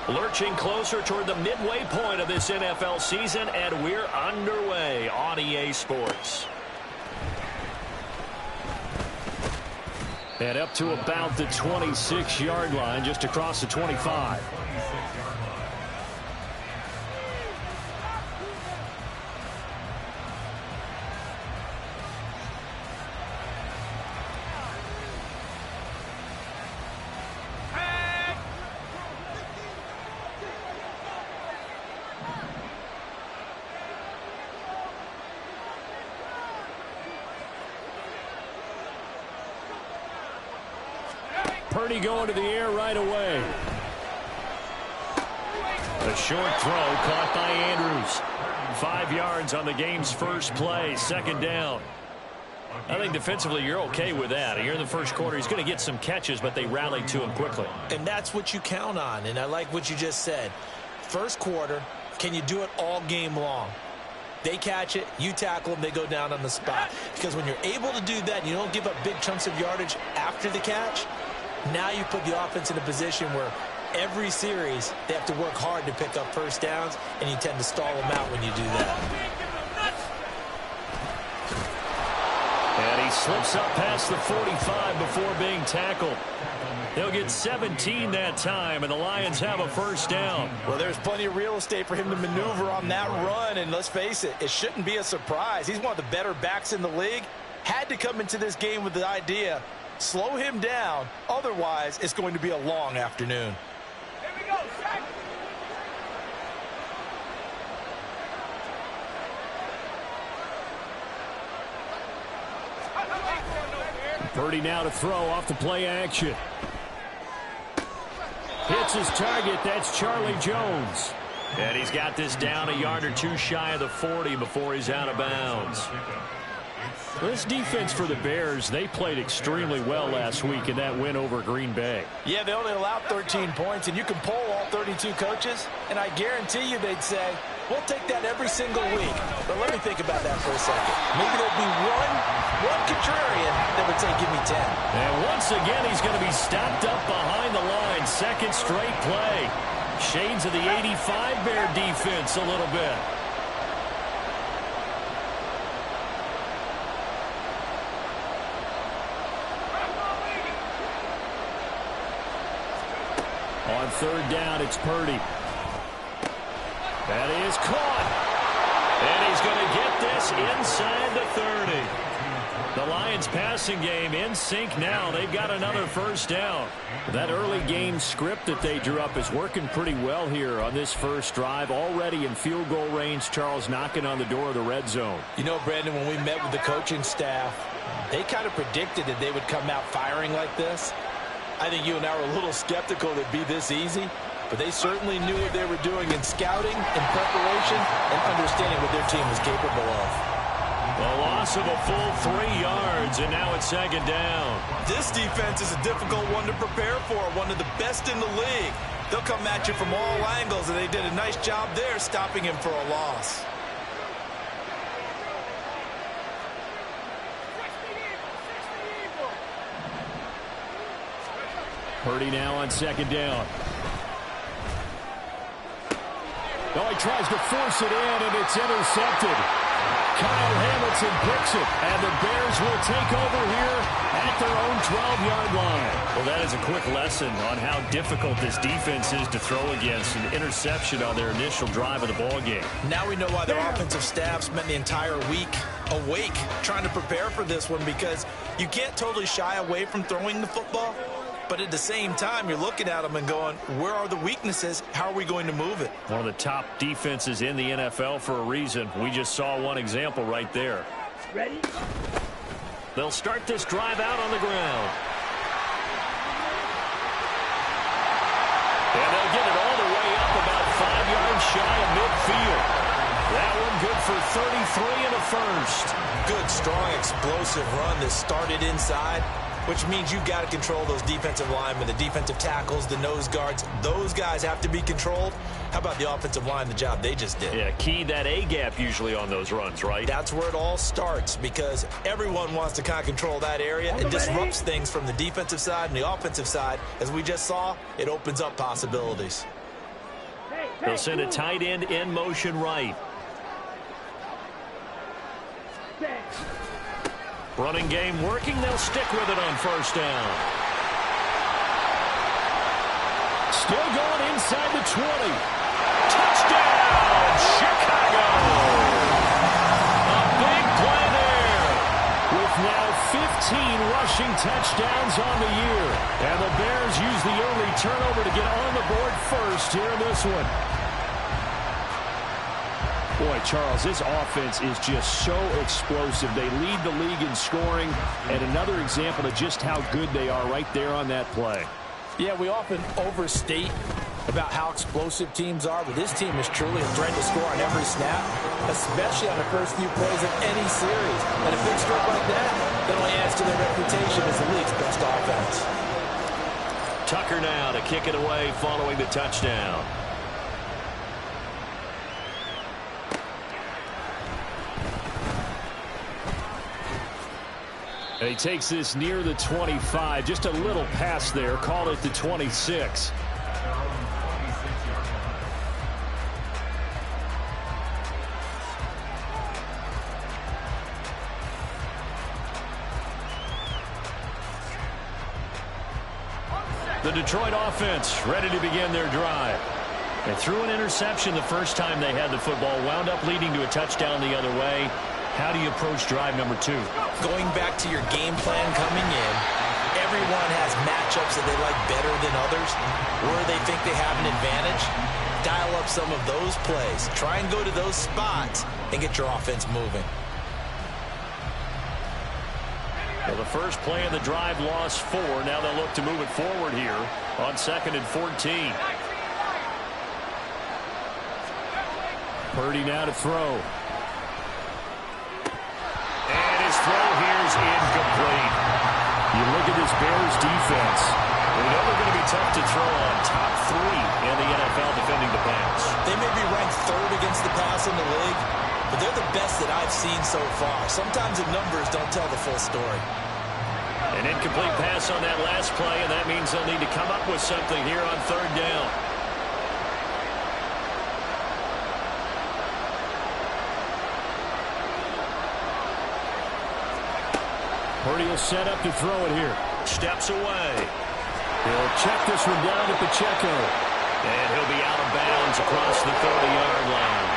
Lurching closer toward the midway point of this NFL season, and we're underway on EA Sports. And up to about the 26-yard line, just across the 25. Purdy going to the air right away. The short throw caught by Andrews. 5 yards on the game's first play, second down. I think defensively you're okay with that. Here in the first quarter, he's going to get some catches, but they rallied to him quickly. And that's what you count on, and I like what you just said. First quarter, can you do it all game long? They catch it, you tackle them, they go down on the spot. Because when you're able to do that, you don't give up big chunks of yardage after the catch. Now you put the offense in a position where every series they have to work hard to pick up first downs, and you tend to stall them out when you do that. And he slips up past the 45 before being tackled. They'll get 17 that time, and the Lions have a first down. Well, there's plenty of real estate for him to maneuver on that run, and let's face it, it shouldn't be a surprise. He's one of the better backs in the league. Had to come into this game with the idea, slow him down, otherwise it's going to be a long afternoon. Here we go, Shaq. Purdy now to throw off the play action. Hits his target. That's Charlie Jones. And he's got this down a yard or two shy of the 40 before he's out of bounds. This defense for the Bears, they played extremely well last week in that win over Green Bay. Yeah, they only allowed 13 points, and you can poll all 32 coaches, and I guarantee you they'd say, we'll take that every single week. But let me think about that for a second. Maybe there'll be one contrarian that would say, give me 10. And once again, he's going to be stopped up behind the line. Second straight play. Shades of the 85 Bear defense a little bit. On third down, it's Purdy. That is caught. And he's going to get this inside the 30. The Lions passing game in sync now. They've got another first down. That early game script that they drew up is working pretty well here on this first drive. Already in field goal range, Charles knocking on the door of the red zone. You know, Brandon, when we met with the coaching staff, they kind of predicted that they would come out firing like this. I think you and I were a little skeptical that it'd be this easy, but they certainly knew what they were doing in scouting, in preparation, and understanding what their team was capable of. A loss of a full 3 yards, and now it's second down. This defense is a difficult one to prepare for, one of the best in the league. They'll come at you from all angles, and they did a nice job there stopping him for a loss. Purdy now on second down. Oh, he tries to force it in, and it's intercepted. Kyle Hamilton picks it, and the Bears will take over here at their own 12-yard line. Well, that is a quick lesson on how difficult this defense is to throw against. An interception on their initial drive of the ballgame. Now we know why their offensive staff spent the entire week awake trying to prepare for this one, because you can't totally shy away from throwing the football. But at the same time, you're looking at them and going, where are the weaknesses? How are we going to move it? One of the top defenses in the NFL for a reason. We just saw one example right there. Ready? They'll start this drive out on the ground. And they'll get it all the way up about 5 yards shy of midfield. That one good for 33 and a first. Good, strong, explosive run that started inside, which means you've got to control those defensive linemen, the defensive tackles, the nose guards. Those guys have to be controlled. How about the offensive line, the job they just did? Yeah, key that A-gap usually on those runs, right? That's where it all starts, because everyone wants to kind of control that area. It disrupts things from the defensive side and the offensive side. As we just saw, it opens up possibilities. They'll send a tight end in motion right. Running game working. They'll stick with it on first down. Still going inside the 20. Touchdown, Chicago! A big play there. With now 15 rushing touchdowns on the year. And the Bears use the early turnover to get on the board first here in this one. Boy, Charles, this offense is just so explosive. They lead the league in scoring, and another example of just how good they are right there on that play. Yeah, we often overstate about how explosive teams are, but this team is truly a threat to score on every snap, especially on the first few plays of any series. And a big stroke like that only adds to their reputation as the league's best offense. Tucker now to kick it away following the touchdown. And he takes this near the 25. Just a little pass there. Call it the 26. The Detroit offense ready to begin their drive. They threw an interception the first time they had the football. Wound up leading to a touchdown the other way. How do you approach drive number 2? Going back to your game plan coming in, everyone has matchups that they like better than others, where they think they have an advantage. Dial up some of those plays. Try and go to those spots and get your offense moving. Well, the first play of the drive lost 4. Now they'll look to move it forward here on 2nd and 14. Purdy now to throw. And his throw here is incomplete. You look at this Bears defense. We know they're going to be tough to throw on. Top 3 in the NFL defending the pass. They may be ranked 3rd against the pass in the league, but they're the best that I've seen so far. Sometimes the numbers don't tell the full story. An incomplete pass on that last play, and that means they'll need to come up with something here on 3rd down. Purdy will set up to throw it here. Steps away. He'll check this one down to Pacheco. And he'll be out of bounds across the 30-yard line.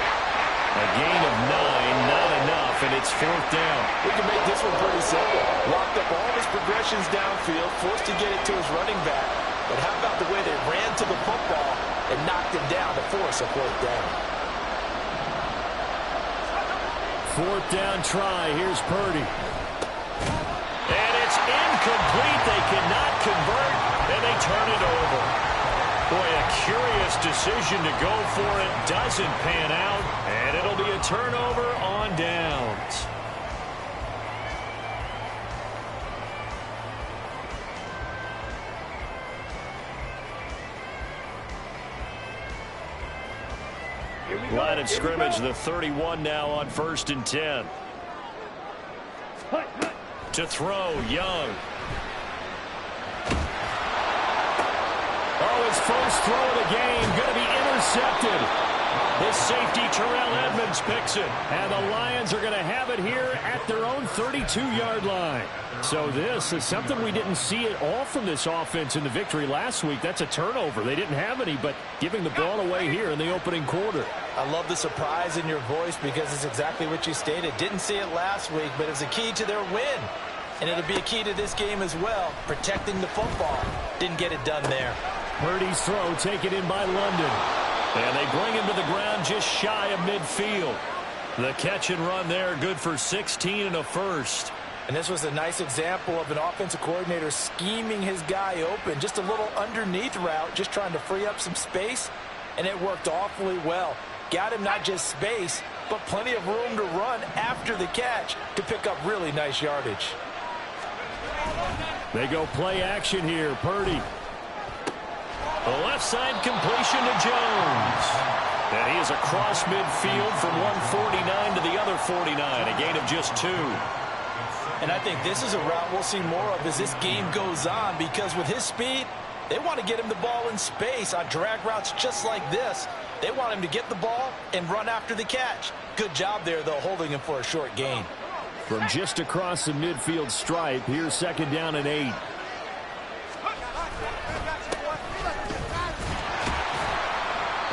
A gain of 9, not enough, and it's 4th down. We can make this one pretty simple. Locked up all his progressions downfield, forced to get it to his running back. But how about the way they ran to the football and knocked him down to force a 4th down? 4th down try. Here's Purdy. And it's incomplete. They cannot convert, and they turn it over. Boy, a curious decision to go for it. Doesn't pan out, and it'll be a turnover on downs. Line of scrimmage, the 31 now on 1st and 10. To throw, Young. Oh, his first throw of the game, going to be intercepted. The safety, Terrell Edmunds, picks it. And the Lions are going to have it here at their own 32-yard line. So this is something we didn't see at all from this offense in the victory last week. That's a turnover. They didn't have any, but giving the ball away here in the opening quarter. I love the surprise in your voice because it's exactly what you stated. Didn't see it last week, but it's a key to their win. And it'll be a key to this game as well, protecting the football. Didn't get it done there. Purdy's throw taken in by London. And they bring him to the ground just shy of midfield. The catch and run there, good for 16 and a first. And this was a nice example of an offensive coordinator scheming his guy open. Just a little underneath route, just trying to free up some space. And it worked awfully well. Got him not just space, but plenty of room to run after the catch to pick up really nice yardage. They go play action here. Purdy. The left side completion to Jones. And he is across midfield from 149 to the other 49. A gain of just 2. And I think this is a route we'll see more of as this game goes on, because with his speed, They want to get him the ball in space on drag routes just like this. They want him to get the ball and run after the catch. Good job there, though, holding him for a short gain. From just across the midfield stripe, here's 2nd down and 8.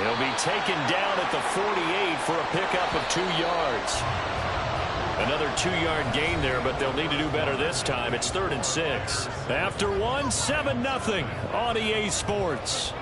He'll be taken down at the 48 for a pickup of 2 yards. Another 2-yard gain there, but they'll need to do better this time. It's 3rd and 6. After 1, 7-0 on EA Sports.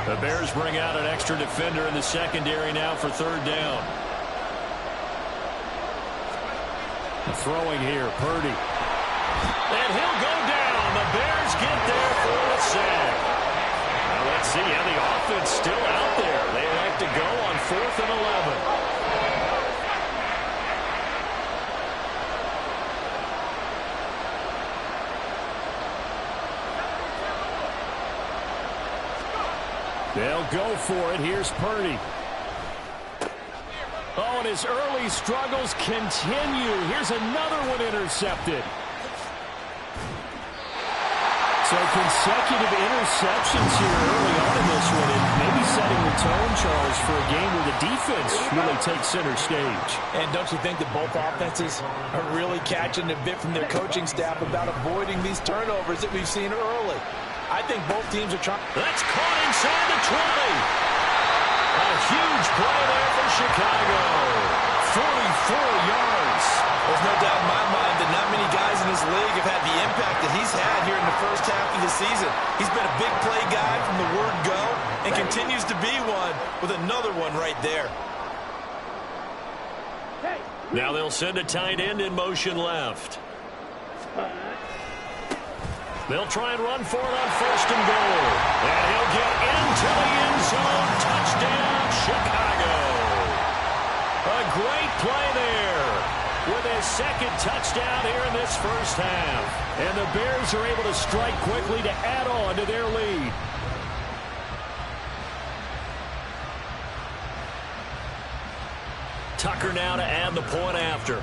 The Bears bring out an extra defender in the secondary now for 3rd down. Throwing here, Purdy. And he'll go down. The Bears get there for a sack. Now let's see how the offense still out there. They like to go on 4th and 11. They'll go for it. Here's Purdy. Oh, and his early struggles continue. Here's another one intercepted. So consecutive interceptions here early on in this one, and maybe setting the tone, Charles, for a game where the defense really takes center stage. And don't you think that both offenses are really catching a bit from their coaching staff about avoiding these turnovers that we've seen early? I think both teams are trying. That's caught inside the 20. A huge play there for Chicago. 44 yards. There's no doubt in my mind that not many guys in this league have had the impact that he's had here in the first half of the season. He's been a big play guy from the word go and continues to be one with another one right there. Now they'll send a tight end in motion left. They'll try and run for it on 1st and goal. And he'll get into the end zone. Touchdown, Chicago. A great play there with his 2nd touchdown here in this first half. And the Bears are able to strike quickly to add on to their lead. Tucker now to add the point after.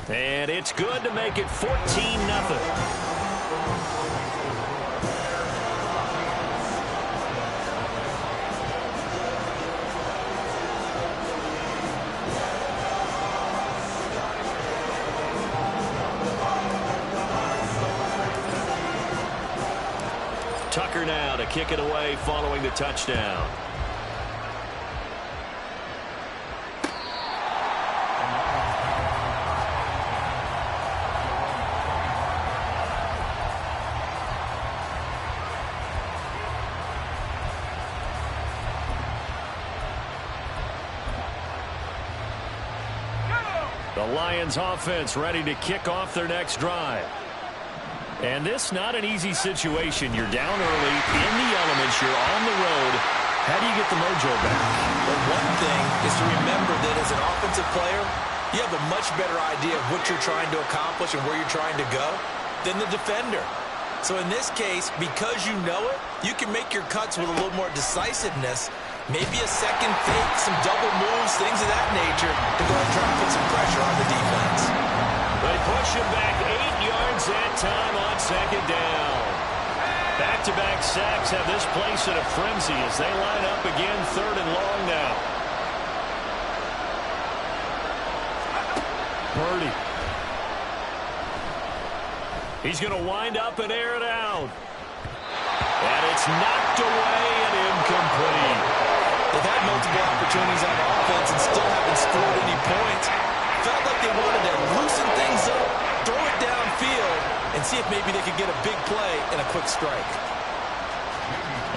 And it's good to make it 14-0. Tucker now to kick it away following the touchdown. The Lions offense ready to kick off their next drive. And this not an easy situation. You're down early, in the elements, you're on the road. How do you get the mojo back? Well, one thing is to remember that as an offensive player, you have a much better idea of what you're trying to accomplish and where you're trying to go than the defender. So in this case, because you know it, you can make your cuts with a little more decisiveness. Maybe a second fake, some double moves, things of that nature to go and try and put some pressure on the defense. They push him back 8 yards that time on 2nd down. Back-to-back sacks have this place in a frenzy as they line up again 3rd and long now. Purdy. He's going to wind up and air it out. And it's knocked away and incomplete. They've had multiple opportunities on offense and still haven't scored any points. Felt like they wanted to loosen things up, throw it downfield, and see if maybe they could get a big play and a quick strike.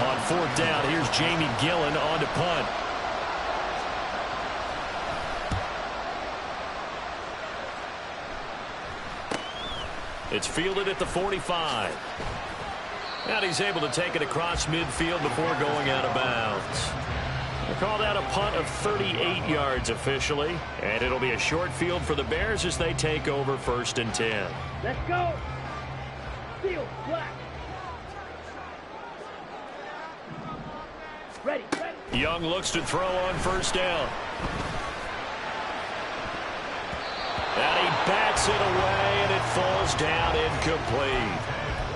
On 4th down, here's Jamie Gillen on to punt. It's fielded at the 45. And he's able to take it across midfield before going out of bounds. They call that a punt of 38 yards officially. And it'll be a short field for the Bears as they take over 1st and 10. Let's go. Field, black. Ready. Young looks to throw on 1st down. And he bats it away, and it falls down incomplete.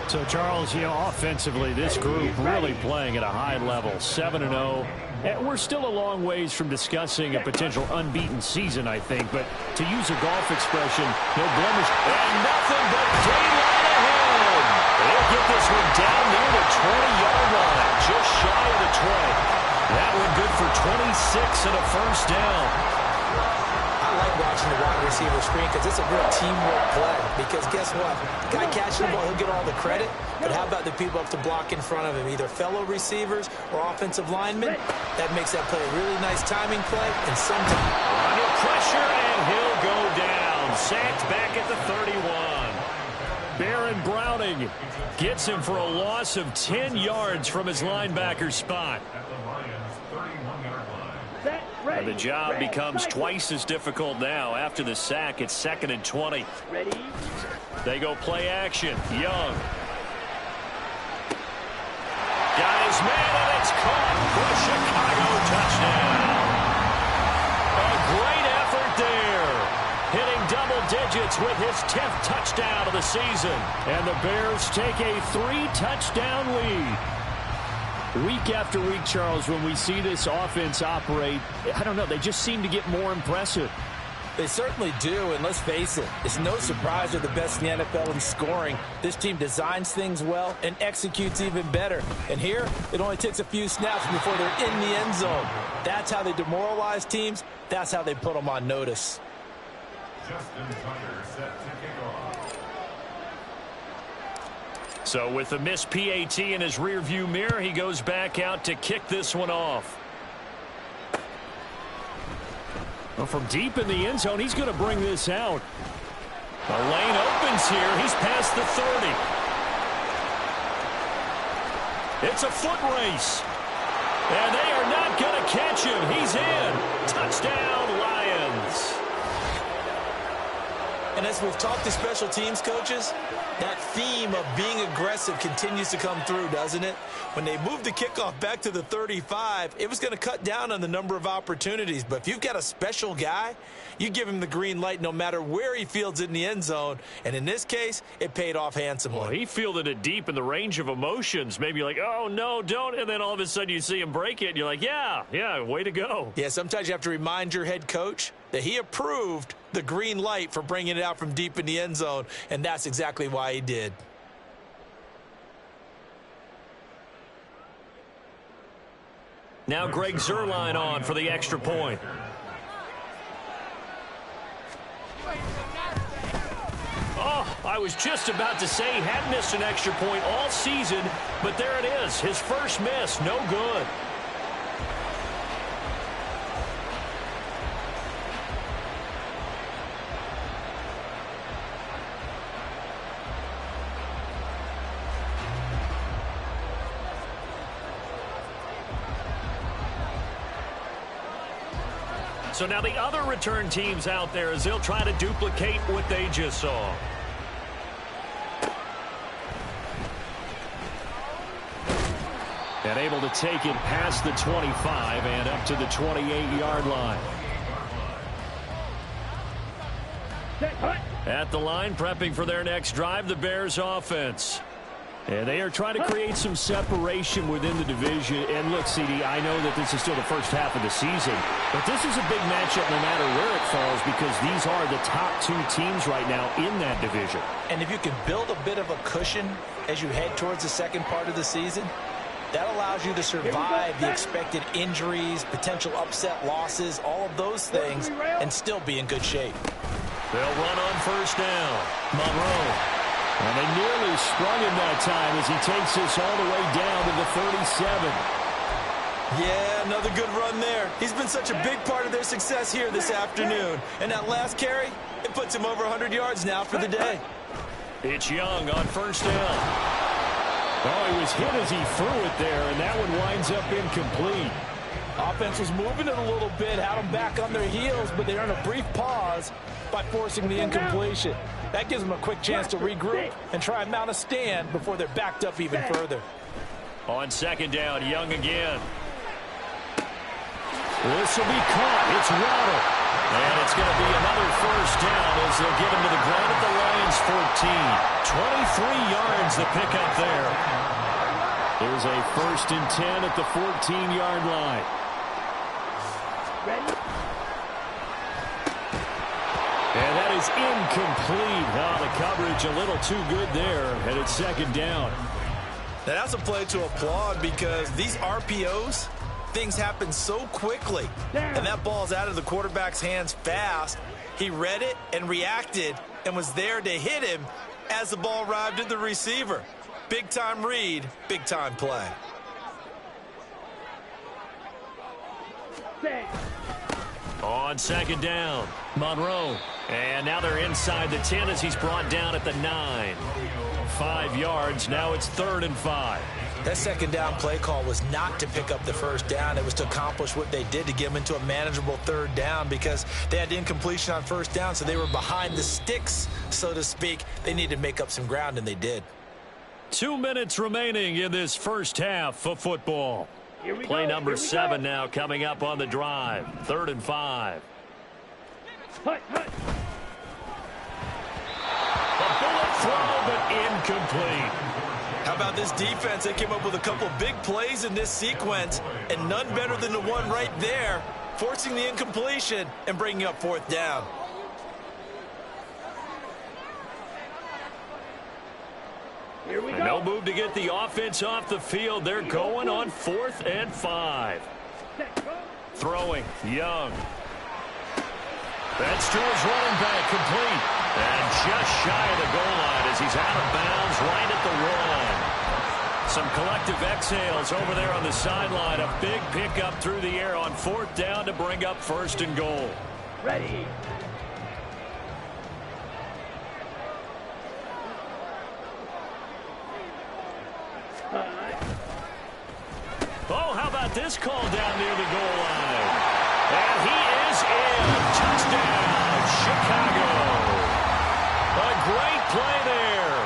So, Charles, offensively, this group really playing at a high level, 7-0. And we're still a long ways from discussing a potential unbeaten season, I think. But to use a golf expression, no blemish. And nothing but daylight ahead. They'll get this one down near the 20-yard line, just shy of the 20. That one good for 26 and a 1st down. I like watching the wide receiver screen because it's a real teamwork play. Because guess what? The guy catching the ball, he'll get all the credit. But how about the people up to block in front of him, either fellow receivers or offensive linemen? That makes that play a really nice timing play. And sometimes under pressure, and he'll go down. Sacked back at the 31. Baron Browning gets him for a loss of 10 yards from his linebacker spot. And the job becomes twice as difficult now. After the sack, it's 2nd and 20. Ready. They go play action. Young. Got his man, and it's caught for a Chicago touchdown. A great effort there. Hitting double digits with his 10th touchdown of the season. And the Bears take a 3-touchdown lead. Week after week, Charles, when we see this offense operate, I don't know, they just seem to get more impressive. They certainly do, and let's face it, it's no surprise they're the best in the NFL in scoring. This team designs things well and executes even better. And here, it only takes a few snaps before they're in the end zone. That's how they demoralize teams. That's how they put them on notice. Justin Tucker set to kick off. So with the missed PAT in his rearview mirror, he goes back out to kick this one off. Well, from deep in the end zone, he's going to bring this out. The lane opens here. He's past the 30. It's a foot race. And they are not going to catch him. He's in. Touchdown, Lions. And as we've talked to special teams coaches, that theme of being aggressive continues to come through, doesn't it? When they moved the kickoff back to the 35, it was going to cut down on the number of opportunities. But if you've got a special guy, you give him the green light no matter where he fields it in the end zone. And in this case, it paid off handsomely. Well, he fielded it deep in the range of emotions. Maybe like, oh, no, don't. And then all of a sudden you see him break it, and you're like, yeah, way to go. Yeah, sometimes you have to remind your head coach that he approved the green light for bringing it out from deep in the end zone, and that's exactly why he did. Now Greg Zuerlein on for the extra point. Oh, I was just about to say he had missed an extra point all season, but there it is, his first miss, no good. So now the other return teams out there as they'll try to duplicate what they just saw. And able to take it past the 25 and up to the 28-yard line. At the line, prepping for their next drive, the Bears offense. And they are trying to create some separation within the division. And look, CD, I know that this is still the first half of the season, but this is a big matchup no matter where it falls because these are the top two teams right now in that division. And if you can build a bit of a cushion as you head towards the second part of the season, that allows you to survive the expected injuries, potential upset losses, all of those things, and still be in good shape. They'll run on first down. Monroe. And they nearly sprung him that time as he takes this all the way down to the 37. Yeah, another good run there. He's been such a big part of their success here this afternoon. And that last carry, it puts him over 100 yards now for the day. It's Young on first down. Oh, he was hit as he threw it there, and that one winds up incomplete. Offense was moving it a little bit, had them back on their heels, but they earned a brief pause by forcing the incompletion. That gives them a quick chance to regroup and try and mount a stand before they're backed up even further. On second down, Young again. This will be caught. It's Waddle. And it's going to be another first down as they'll get him to the ground at the Lions 14. 23 yards the pickup there. There's a 1st and 10 at the 14-yard line. Ready? And that is incomplete. Oh, the coverage a little too good there, and it's second down. Now that's a play to applaud because these RPOs, things happen so quickly. And that ball's out of the quarterback's hands fast. He read it and reacted and was there to hit him as the ball arrived at the receiver. Big-time read, big-time play. Set. On second down, Monroe. And now they're inside the 10 as he's brought down at the 9. 5 yards. Now it's 3rd and 5. That second down play call was not to pick up the first down. It was to accomplish what they did to get them into a manageable 3rd down because they had incompletion on first down, so they were behind the sticks, so to speak. They needed to make up some ground, and they did. 2 minutes remaining in this first half of football. Play number 7 now coming up on the drive. 3rd and 5. Hut, hut. A bullet throw, but incomplete. How about this defense? They came up with a couple big plays in this sequence, and none better than the one right there, forcing the incompletion and bringing up 4th down. Here we go. No move to get the offense off the field. They're going on 4th and 5. Set, go. Throwing, Young. That's to his running back, complete. And just shy of the goal line as he's out of bounds right at the 1. Some collective exhales over there on the sideline. A big pickup through the air on 4th down to bring up 1st and goal. Ready. Oh, how about this call down near the goal line? And he is in. Touchdown, Chicago. A great play there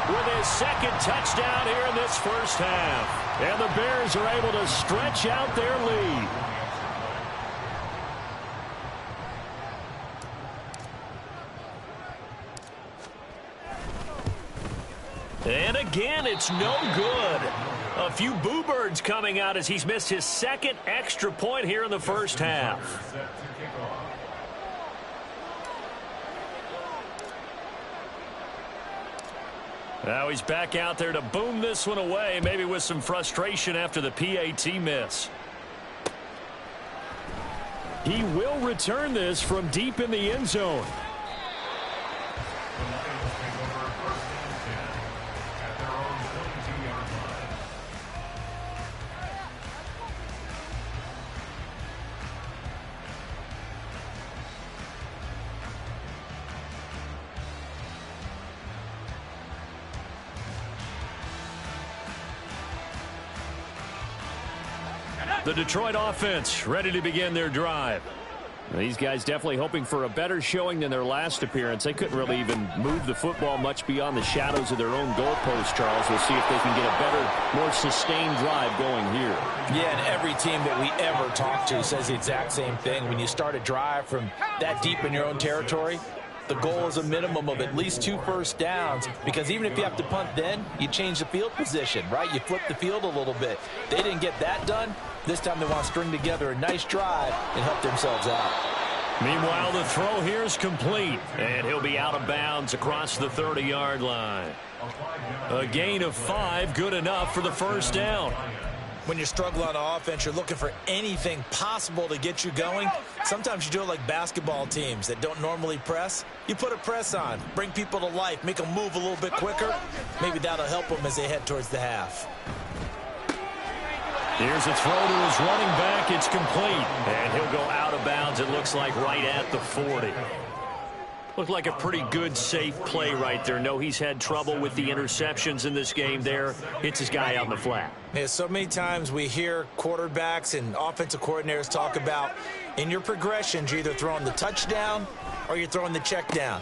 with his 2nd touchdown here in this first half. And the Bears are able to stretch out their lead. And again, it's no good. A few boo birds coming out as he's missed his 2nd extra point here in the first half. Set to kick off. Now he's back out there to boom this one away, maybe with some frustration after the PAT miss. He will return this from deep in the end zone. The Lions take over 1st and 10 at their own 22-yard line. The Detroit offense ready to begin their drive. These guys definitely hoping for a better showing than their last appearance. They couldn't really even move the football much beyond the shadows of their own goalpost, Charles. We'll see if they can get a better, more sustained drive going here. Yeah, and every team that we ever talk to says the exact same thing. When you start a drive from that deep in your own territory, the goal is a minimum of at least 2 first downs, because even if you have to punt then, you change the field position, right? You flip the field a little bit. They didn't get that done. This time they want to string together a nice drive and help themselves out. Meanwhile, the throw here is complete, and he'll be out of bounds across the 30-yard line. A gain of 5, good enough for the first down. When you struggle on offense, you're looking for anything possible to get you going. Sometimes you do it like basketball teams that don't normally press. You put a press on, bring people to life, make them move a little bit quicker. Maybe that'll help them as they head towards the half. Here's a throw to his running back. It's complete. And he'll go out of bounds, it looks like, right at the 40. Looked like a pretty good, safe play right there. No, he's had trouble with the interceptions in this game there. Hits his guy out in the flat. Yeah, so many times we hear quarterbacks and offensive coordinators talk about in your progressions, you're either throwing the touchdown or you're throwing the check down.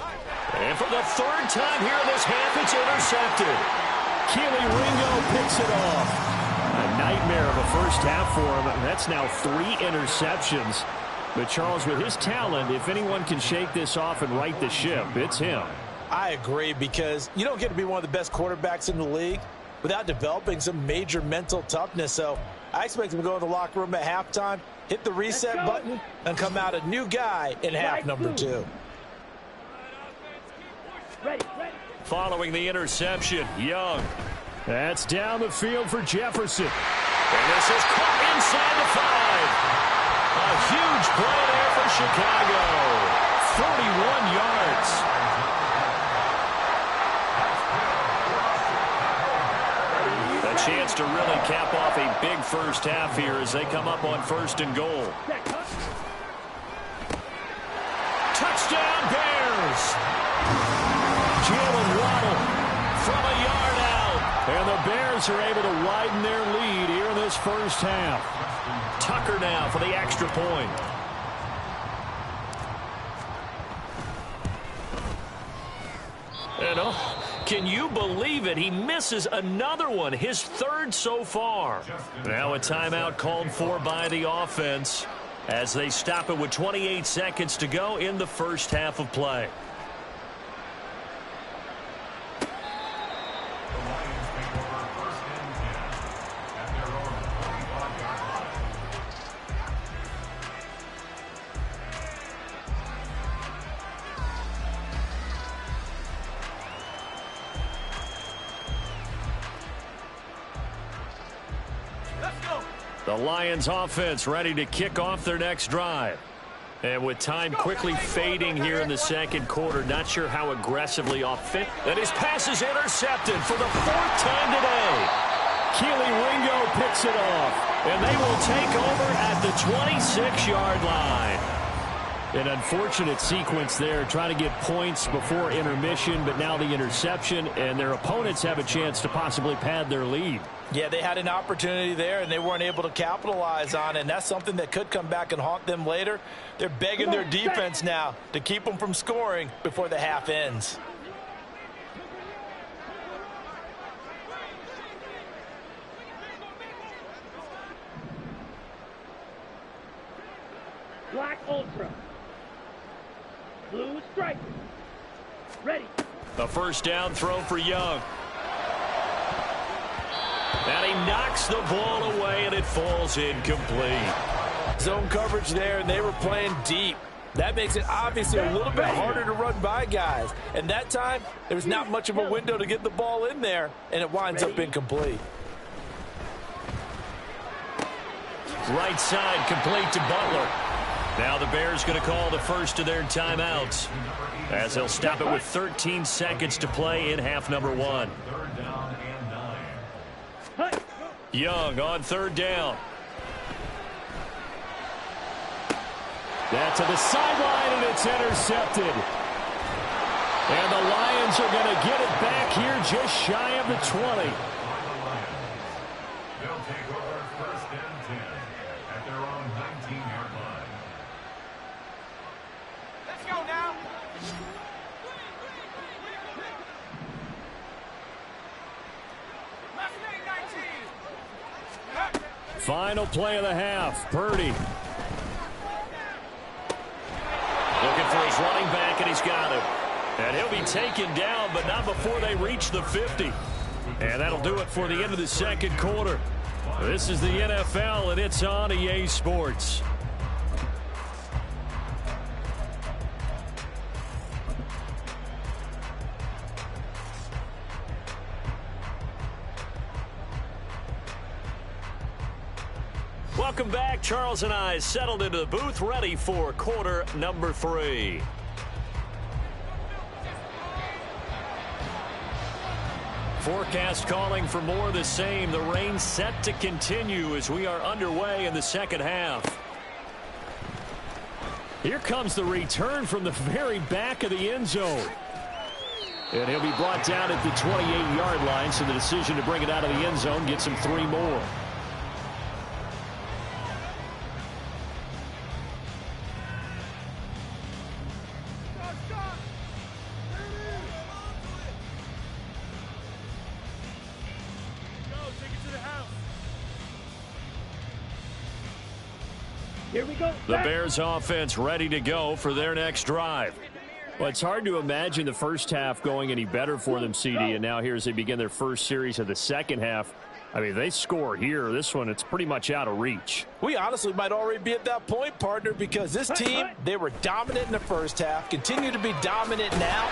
And for the third time here in this half, it's intercepted. Keely Ringo picks it off. A nightmare of a first half for him. That's now 3 interceptions. But Charles, with his talent, if anyone can shake this off and right the ship, it's him. I agree, because you don't get to be one of the best quarterbacks in the league without developing some major mental toughness. So I expect him to go in the locker room at halftime, hit the reset button, and come out a new guy in half number 2. Ready, ready. Following the interception, Young. That's down the field for Jefferson. And this is caught inside the 5. A huge play there for Chicago. 41 yards. A chance to really cap off a big first half here as they come up on 1st and goal. Touchdown Bears. Jalen Waddle from a yard out. And the Bears are able to widen their lead here in this first half. Tucker now for the extra point. And can you believe it? He misses another one, his 3rd so far. Now a timeout called for by the offense as they stop it with 28 seconds to go in the first half of play. The Lions offense ready to kick off their next drive. And with time quickly fading here in the second quarter, not sure how aggressively offensive. And his pass is intercepted for the 4th time today. Keely Ringo picks it off. And they will take over at the 26-yard line. An unfortunate sequence there, trying to get points before intermission, but now the interception, and their opponents have a chance to possibly pad their lead. Yeah, they had an opportunity there, and they weren't able to capitalize on it, and that's something that could come back and haunt them later. They're begging their defense now to keep them from scoring before the half ends. Black Ultra. Blue Striker. Ready. A first down throw for Young. And he knocks the ball away, and it falls incomplete. Zone coverage there, and they were playing deep. That makes it obviously a little bit harder to run by guys. And that time, there was not much of a window to get the ball in there, and it winds up incomplete. Right side complete to Butler. Now the Bears going to call the first of their timeouts as they'll stop it with 13 seconds to play in half number 1. Young on 3rd down. That's to the sideline, and it's intercepted. And the Lions are going to get it back here just shy of the 20. They'll take over 1st and 10 at their own 19-yard line. Let's go now. Final play of the half. Purdy. Looking for his running back, and he's got him. And he'll be taken down, but not before they reach the 50. And that'll do it for the end of the second quarter. This is the NFL, and it's on EA Sports. Welcome back. Charles and I settled into the booth, ready for quarter number 3. Forecast calling for more of the same. The rain set to continue as we are underway in the second half. Here comes the return from the very back of the end zone. And he'll be brought down at the 28-yard line, so the decision to bring it out of the end zone gets him 3 more. Here we go. The Bears offense ready to go for their next drive. Well, it's hard to imagine the first half going any better for them, CD, and now here as they begin their first series of the second half. I mean, they score here. This one, it's pretty much out of reach. We honestly might already be at that point, partner, because this team, they were dominant in the first half, continue to be dominant now,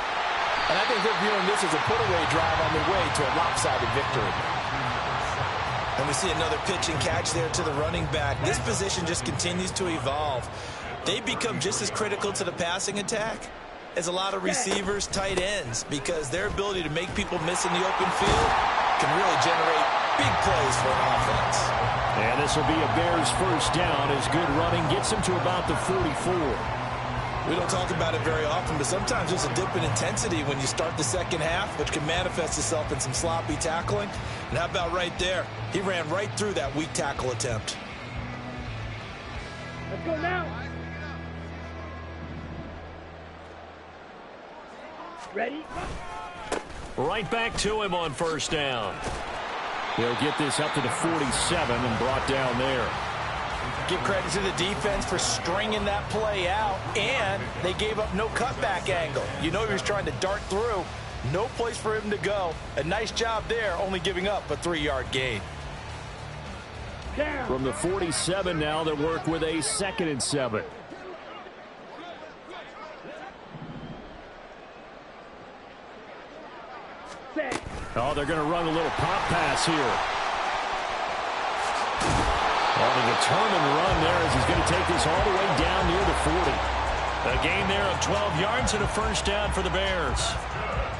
and I think they're viewing this as a put-away drive on their way to a lopsided victory. And we see another pitch and catch there to the running back. This position just continues to evolve. They become just as critical to the passing attack as a lot of receivers, tight ends, because their ability to make people miss in the open field can really generate big plays for an offense. And this will be a Bears first down as good running gets them to about the 44. We don't talk about it very often, but sometimes there's a dip in intensity when you start the second half, which can manifest itself in some sloppy tackling. And how about right there? He ran right through that weak tackle attempt. Let's go now. Ready? Right back to him on first down. They'll get this up to the 47 and brought down there. Give credit to the defense for stringing that play out, and they gave up no cutback angle. You know he was trying to dart through. No place for him to go. A nice job there, only giving up a 3-yard gain. Down. From the 47 now, they'll work with a 2nd and 7. Set. Oh, they're going to run a little pop pass here. On a determined run there as he's going to take this all the way down near the 40. A gain there of 12 yards and a first down for the Bears.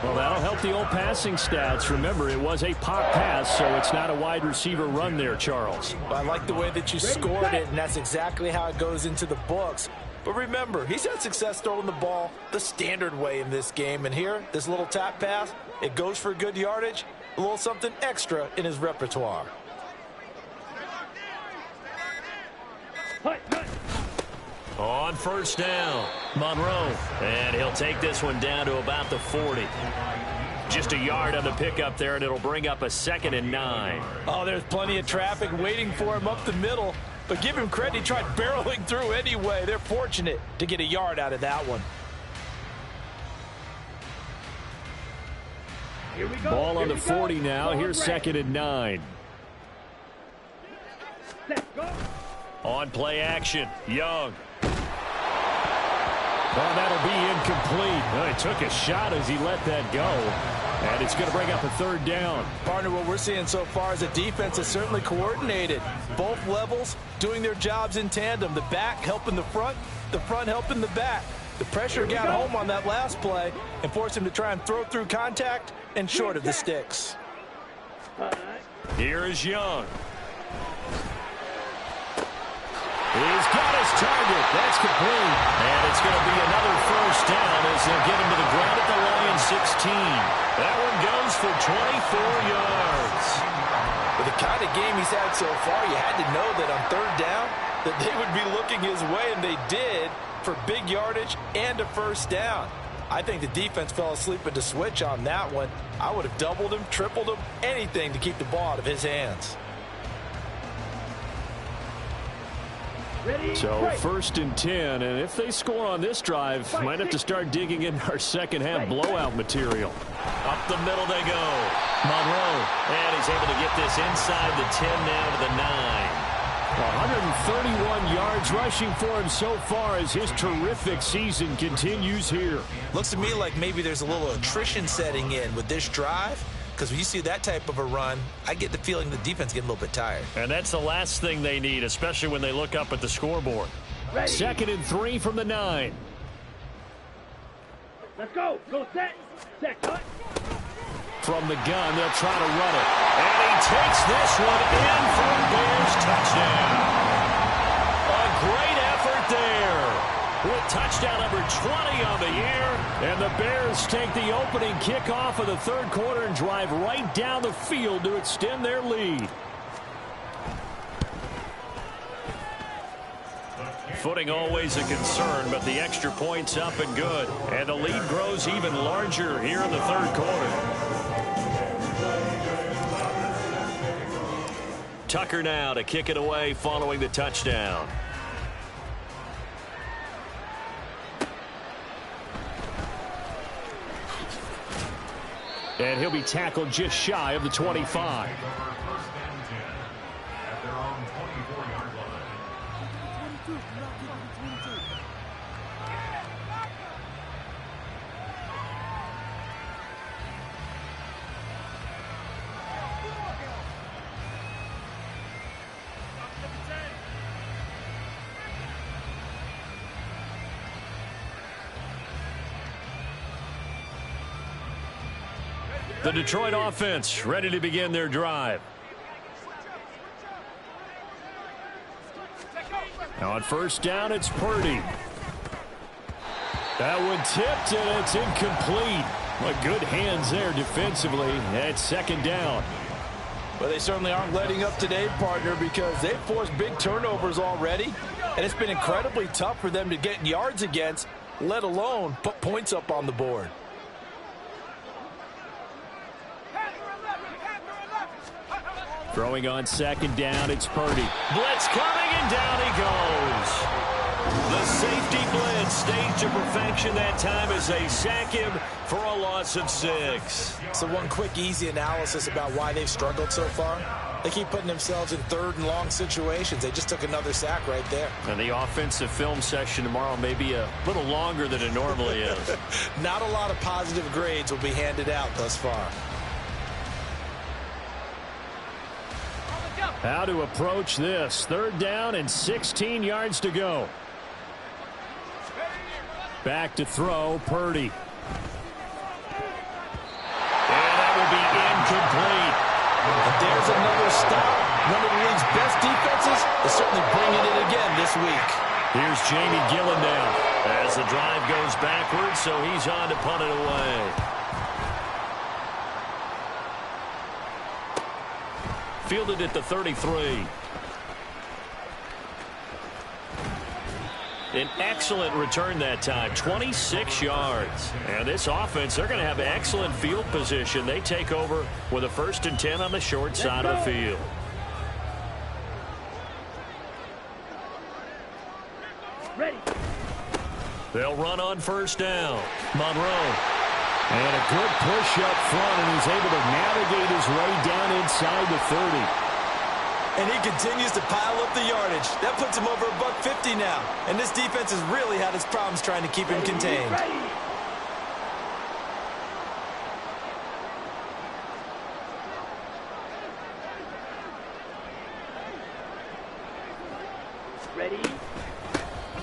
Well, that'll help the old passing stats. Remember, it was a pop pass, so it's not a wide receiver run there, Charles. I like the way that you scored it, and that's exactly how it goes into the books. But remember, he's had success throwing the ball the standard way in this game. And here, this little tap pass, it goes for good yardage, a little something extra in his repertoire. Hut, hut. On first down, Monroe. And he'll take this one down to about the 40. Just a yard on the pickup there, and it'll bring up a 2nd and 9. Oh, there's plenty of traffic waiting for him up the middle. But give him credit, he tried barreling through anyway. They're fortunate to get a yard out of that one. Here we go. Ball on Here the we go. 40 now. Ball Here's ready. 2nd and 9. Set, go. On play action, Young. Well, that'll be incomplete. Well, he took a shot as he let that go. And it's going to bring up a 3rd down. Partner, what we're seeing so far is a defense that's certainly coordinated. Both levels doing their jobs in tandem. The back helping the front helping the back. The pressure got home on that last play and forced him to try and throw through contact and short of the sticks. Here is Young. He's got his target. That's complete. And it's going to be another first down as they'll get him to the ground at the Lions 16. That one goes for 24 yards. With the kind of game he's had so far, you had to know that on 3rd down that they would be looking his way, and they did, for big yardage and a first down. I think the defense fell asleep at the switch on that one. I would have doubled him, tripled him, anything to keep the ball out of his hands. Ready? So Right. 1st and 10, and if they score on this drive, might have to start digging in our second half blowout material. Up the middle they go. Monroe. And he's able to get this inside the 10 now to the 9. 131 yards rushing for him so far as his terrific season continues here. Looks to me like maybe there's a little attrition setting in with this drive, because when you see that type of a run, I get the feeling the defense getting a little bit tired. And that's the last thing they need, especially when they look up at the scoreboard. Ready. 2nd and 3 from the 9. Let's go. Go set. Set, cut. From the gun, they'll try to run it. And he takes this one in for a Bears touchdown. A great effort there. with touchdown number 20 on the year. And the Bears take the opening kickoff of the third quarter and drive right down the field to extend their lead. Footing always a concern, but the extra point's up and good. And the lead grows even larger here in the third quarter. Tucker now to kick it away following the touchdown. And he'll be tackled just shy of the 25. The Detroit offense ready to begin their drive. Now on first down, it's Purdy. That one tipped, and it's incomplete. But good hands there defensively at second down. Well, they certainly aren't letting up today, partner, because they've forced big turnovers already. And it's been incredibly tough for them to get yards against, let alone put points up on the board. Throwing on second down, it's Purdy. Blitz coming, and down he goes. The safety blitz staged to perfection that time as they sack him for a loss of 6. So one quick, easy analysis about why they've struggled so far. They keep putting themselves in third and long situations. They just took another sack right there. And the offensive film session tomorrow may be a little longer than it normally is. Not a lot of positive grades will be handed out thus far. How to approach this. Third down and 16 yards to go. Back to throw, Purdy. And that will be incomplete. But there's another stop. One of the league's best defenses is certainly bringing it again this week. Here's Jamie Gillen now as the drive goes backwards, so he's on to punt it away. Fielded at the 33. An excellent return that time, 26 yards. And this offense, they're going to have excellent field position. They take over with a 1st and 10 on the short side of the field. Ready. They'll run on first down. Monroe. And a good push up front, and he's able to navigate his way down inside the 30. And he continues to pile up the yardage. That puts him over $150 now. And this defense has really had its problems trying to keep him contained. Ready. Ready.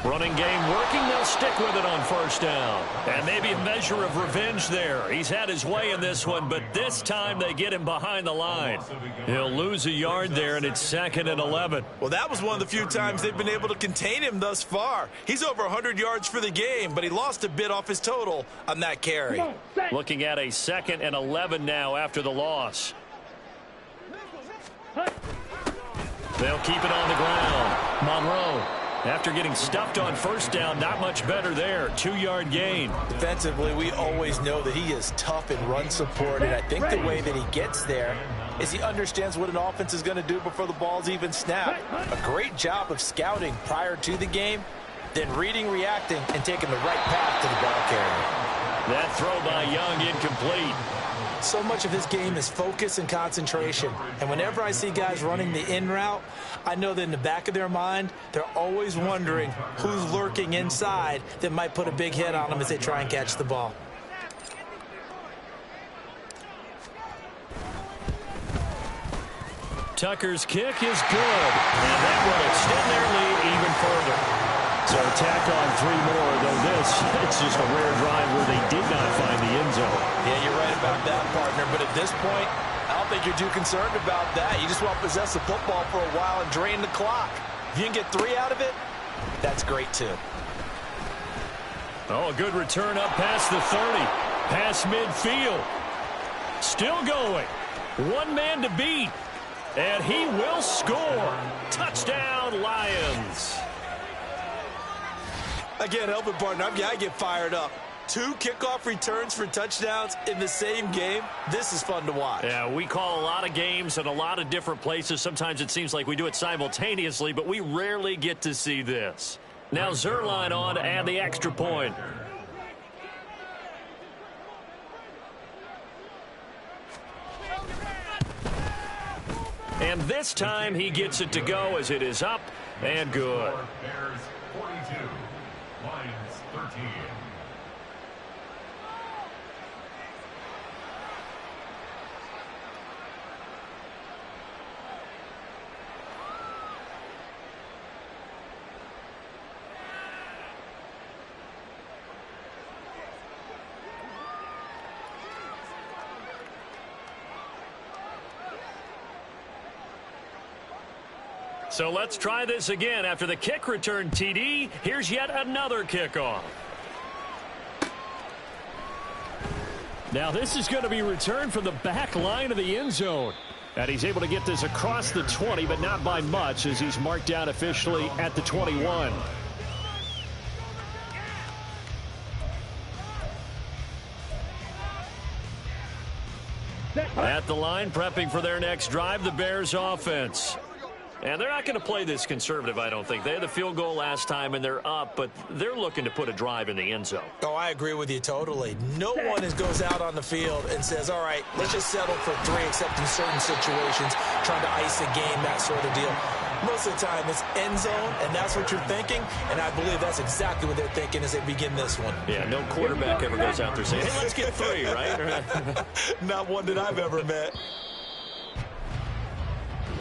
Running game working. They'll stick with it on first down. And maybe a measure of revenge there. He's had his way in this one, but this time they get him behind the line. He'll lose a yard there, and it's 2nd and 11. Well, that was one of the few times they've been able to contain him thus far. He's over 100 yards for the game, but he lost a bit off his total on that carry. Come on, set. Looking at a 2nd and 11 now after the loss. Hut. They'll keep it on the ground. Monroe, after getting stuffed on first down, not much better there. 2-yard gain. Defensively, we always know that he is tough in run support, and I think the way that he gets there is he understands what an offense is going to do before the ball's even snapped. A great job of scouting prior to the game, then reading, reacting, and taking the right path to the ball carrier. That throw by Young incomplete. So much of his game is focus and concentration. And whenever I see guys running the in route, I know that in the back of their mind, they're always wondering who's lurking inside that might put a big hit on them as they try and catch the ball. Tucker's kick is good. And that will extend their lead even further. So tack on 3 more, though it's just a rare drive where they did not find the end zone. Yeah, you're right about that, partner. But at this point, I don't think you're too concerned about that. You just want to possess the football for a while and drain the clock. If you can get 3 out of it, that's great too. Oh, a good return up past the 30. Past midfield. Still going. One man to beat. And he will score. Touchdown, Lions. Again, helping partner, I get fired up. 2 kickoff returns for touchdowns in the same game. This is fun to watch. Yeah, we call a lot of games in a lot of different places. Sometimes it seems like we do it simultaneously, but we rarely get to see this. Now Zuerlein on to add the extra point. And this time he gets it to go as it is up and good. Bears 42, Lions 13. So let's try this again. After the kick return TD, here's yet another kickoff. Now this is going to be returned from the back line of the end zone. And he's able to get this across the 20, but not by much as he's marked down officially at the 21. At the line, prepping for their next drive, the Bears offense. And they're not going to play this conservative, I don't think. They had the field goal last time, and they're up, but they're looking to put a drive in the end zone. Oh, I agree with you totally. No one goes out on the field and says, all right, let's just settle for 3, except in certain situations, trying to ice a game, that sort of deal. Most of the time, it's end zone, and that's what you're thinking, and I believe that's exactly what they're thinking as they begin this one. Yeah, no quarterback ever goes out there saying, hey, let's get 3, right? Not one that I've ever met.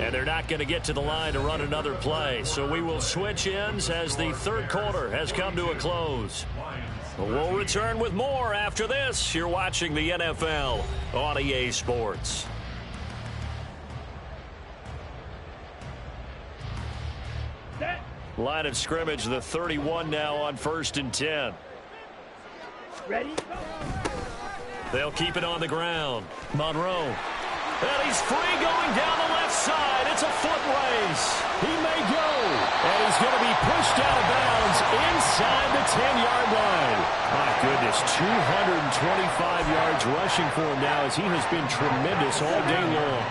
And they're not going to get to the line to run another play. So we will switch ends as the third quarter has come to a close. We'll return with more after this. You're watching the NFL on EA Sports. Line of scrimmage, the 31 now on 1st and 10. Ready? They'll keep it on the ground. Monroe. And he's free going down the left side. It's a foot race. He may go. And he's going to be pushed out of bounds inside the 10-yard line. My goodness, 225 yards rushing for him now as he has been tremendous all day long.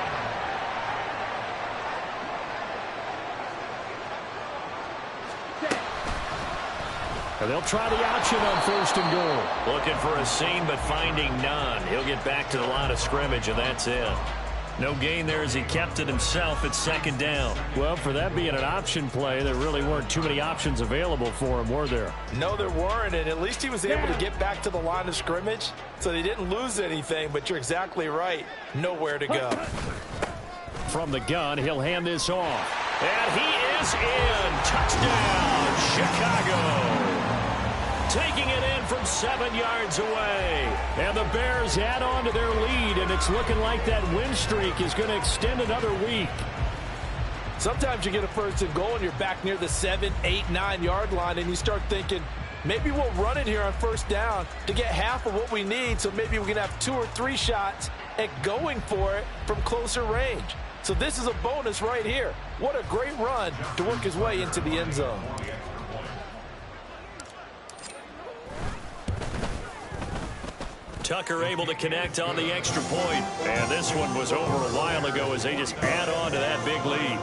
And they'll try the option on 1st and goal. Looking for a seam, but finding none. He'll get back to the line of scrimmage, and that's it. No gain there as he kept it himself at 2nd down. Well, for that being an option play, there really weren't too many options available for him, were there? No, there weren't, and at least he was able to get back to the line of scrimmage, so they didn't lose anything, but you're exactly right. Nowhere to go. From the gun, he'll hand this off. And he is in. Touchdown, Chicago. Taking it in from 7 yards away. And the Bears add on to their lead, and it's looking like that win streak is going to extend another week. Sometimes you get a 1st and goal, and you're back near the 7, 8, 9-yard line, and you start thinking, maybe we'll run it here on 1st down to get half of what we need, so maybe we can have 2 or 3 shots at going for it from closer range. So this is a bonus right here. What a great run to work his way into the end zone. Tucker able to connect on the extra point. And this one was over a while ago as they just add on to that big lead.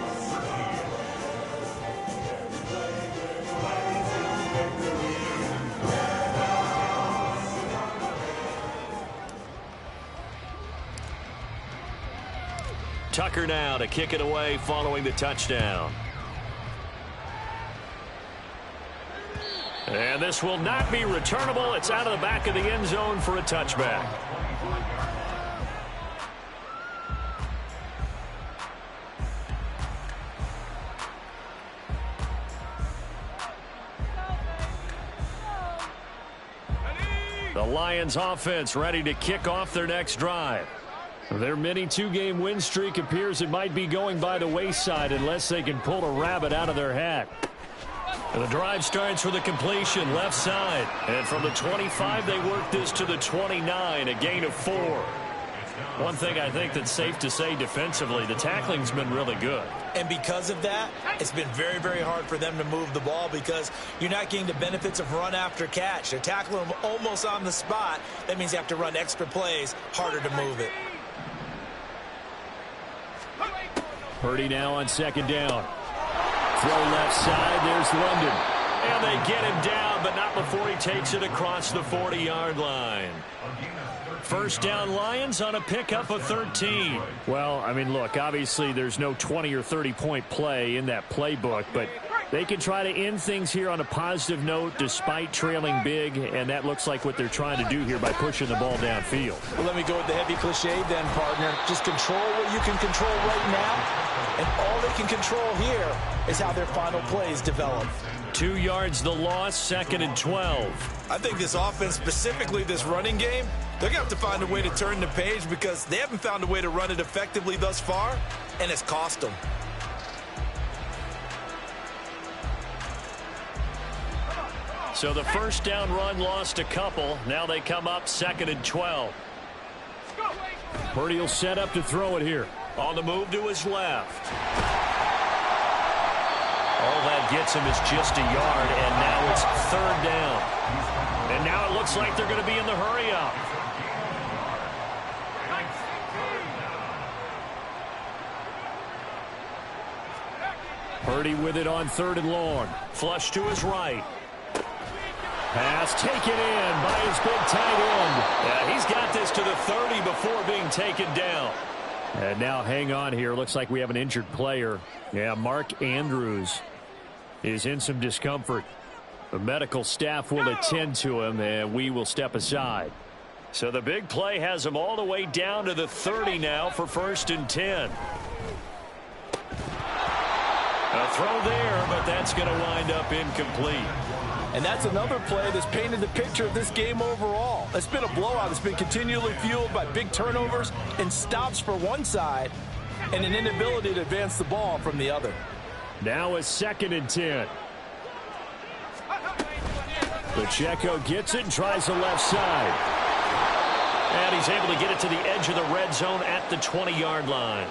Tucker now to kick it away following the touchdown. And this will not be returnable. It's out of the back of the end zone for a touchback. The Lions offense ready to kick off their next drive. Their mini 2-game win streak appears it might be going by the wayside unless they can pull a rabbit out of their hat. And the drive starts with a completion left side. And from the 25, they work this to the 29, a gain of 4. One thing I think that's safe to say defensively, the tackling's been really good. And because of that, it's been very, very hard for them to move the ball because you're not getting the benefits of run after catch. They're tackling them almost on the spot. That means you have to run extra plays, harder to move it. Purdy now on second down. Throw left side. There's London. And they get him down, but not before he takes it across the 40-yard line. First down Lions on a pickup of 13. Well, I mean, look, obviously there's no 20 or 30-point play in that playbook, but they can try to end things here on a positive note despite trailing big, and that looks like what they're trying to do here by pushing the ball downfield. Well, let me go with the heavy cliche then, partner. Just control what you can control right now, and all they can control here is how their final plays develop. 2 yards the loss, 2nd and 12. I think this offense, specifically this running game, they're going to have to find a way to turn the page because they haven't found a way to run it effectively thus far, and it's cost them. So the first down run lost a couple. Now they come up 2nd and 12. Purdy will set up to throw it here. On the move to his left. All that gets him is just a yard, and now it's 3rd down. And now it looks like they're going to be in the hurry-up. Purdy with it on 3rd and long. Flush to his right. Pass taken in by his big tight end. Yeah, he's got this to the 30 before being taken down. And now hang on here. Looks like we have an injured player. Yeah, Mark Andrews is in some discomfort. The medical staff will attend to him, and we will step aside. So the big play has him all the way down to the 30 now for 1st and 10. A throw there, but that's going to wind up incomplete. And that's another play that's painted the picture of this game overall. It's been a blowout. It's been continually fueled by big turnovers and stops for one side and an inability to advance the ball from the other. Now a 2nd and 10. Pacheco gets it and tries the left side. And he's able to get it to the edge of the red zone at the 20-yard line.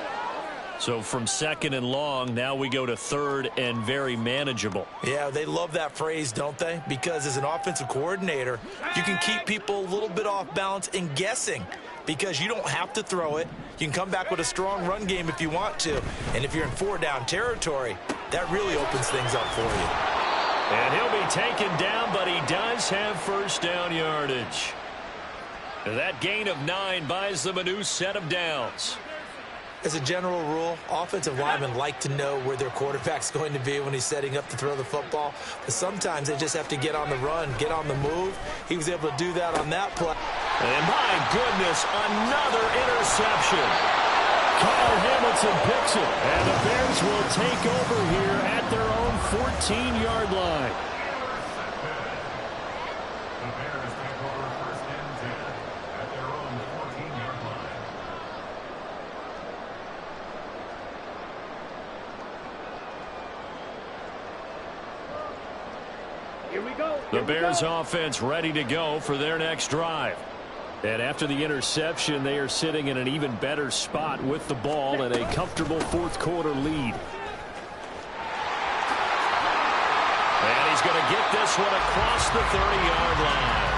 So from 2nd and long, now we go to 3rd and very manageable. Yeah, they love that phrase, don't they? Because as an offensive coordinator, you can keep people a little bit off balance and guessing because you don't have to throw it. You can come back with a strong run game if you want to. And if you're in 4-down territory, that really opens things up for you. And he'll be taken down, but he does have 1st down yardage. That gain of 9 buys them a new set of downs. As a general rule, offensive linemen like to know where their quarterback's going to be when he's setting up to throw the football. But sometimes they just have to get on the run, get on the move. He was able to do that on that play. And my goodness, another interception. Kyle Hamilton picks it. And the Bears will take over here at their own 14-yard line. The Bears take over 1st and 10 at their own 14-yard line. Here we go. The Bears offense ready to go for their next drive. And after the interception, they are sitting in an even better spot with the ball and a comfortable 4th quarter lead. And he's going to get this one across the 30-yard line.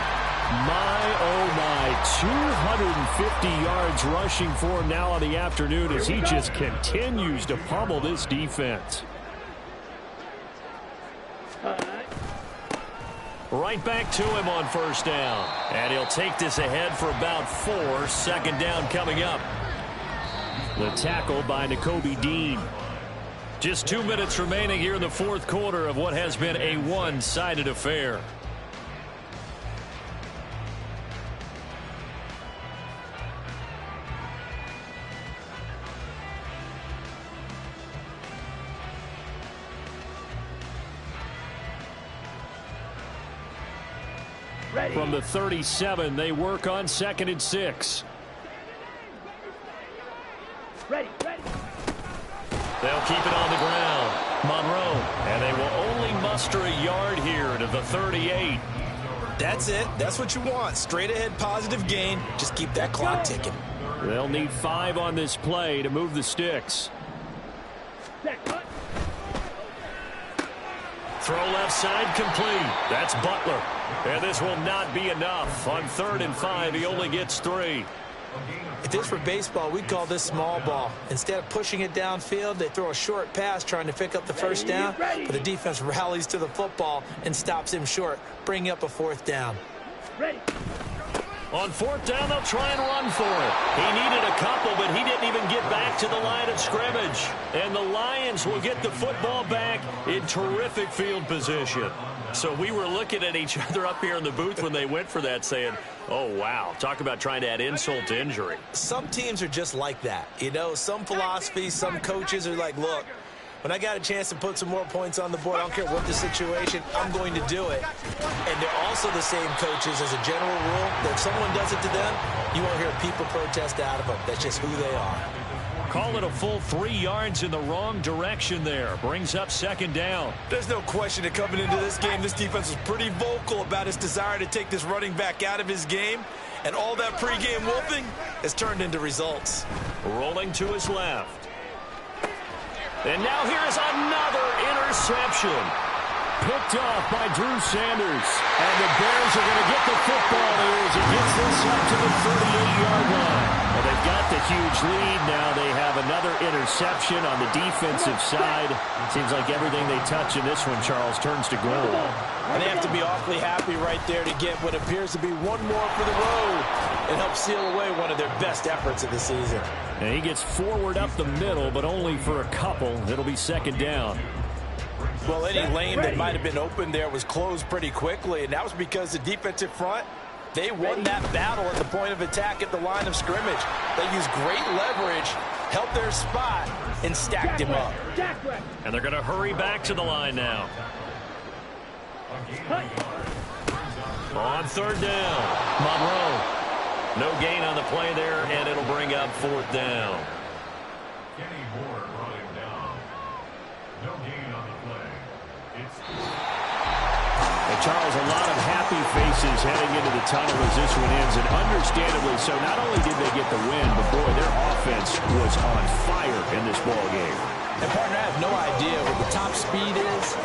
My, oh my, 250 yards rushing for him now on the afternoon as he just continues to pummel this defense. Right back to him on 1st down. And he'll take this ahead for about 4. 2nd down coming up. The tackle by Nakobe Dean. Just 2 minutes remaining here in the 4th quarter of what has been a one-sided affair. Ready. From the 37, they work on 2nd and 6. Ready. Ready. They'll keep it on the ground. Monroe. And they will only muster a yard here to the 38. That's it. That's what you want. Straight ahead positive gain. Just keep that clock ticking. They'll need 5 on this play to move the sticks. Throw left side complete. That's Butler. And this will not be enough. On 3rd and 5, he only gets 3. If this were baseball, we'd call this small ball. Instead of pushing it downfield, they throw a short pass trying to pick up the first down, but the defense rallies to the football and stops him short, bringing up a 4th down. Ready. On 4th down, they'll try and run for it. He needed a couple, but he didn't even get back to the line of scrimmage. And the Lions will get the football back in terrific field position. So we were looking at each other up here in the booth when they went for that, saying, oh, wow, talk about trying to add insult to injury. Some teams are just like that. You know, some philosophies, some coaches are like, look, when I got a chance to put some more points on the board, I don't care what the situation, I'm going to do it. And they're also the same coaches as a general rule that if someone does it to them, you won't hear people protest out of them. That's just who they are. Call it a full 3 yards in the wrong direction there. Brings up 2nd down. There's no question that coming into this game, this defense was pretty vocal about its desire to take this running back out of his game. And all that pregame wolfing has turned into results. Rolling to his left. And now here is another interception. Picked off by Drew Sanders. And the Bears are going to get the football here as he gets this up to the 38-yard line. Well, they've got the huge lead. Now they have another interception on the defensive side. Seems like everything they touch in this one, Charles, turns to gold. And they have to be awfully happy right there to get what appears to be one more for the road and help seal away one of their best efforts of the season. And he gets forward up the middle, but only for a couple. It'll be 2nd down. Well, any lane that might have been open there was closed pretty quickly, and that was because the defensive front, they won that battle at the point of attack at the line of scrimmage. They used great leverage, held their spot, and stacked him up. And they're going to hurry back to the line now. On 3rd down, Monroe. No gain on the play there, and it'll bring up 4th down. Kenny Moore brought him down. No gain on the play. And Charles, a lot of happy faces heading into the tunnel as this one ends, and understandably so. Not only did they get the win, but boy, their offense was on fire in this ball game. And partner, I have no idea what the top speed is.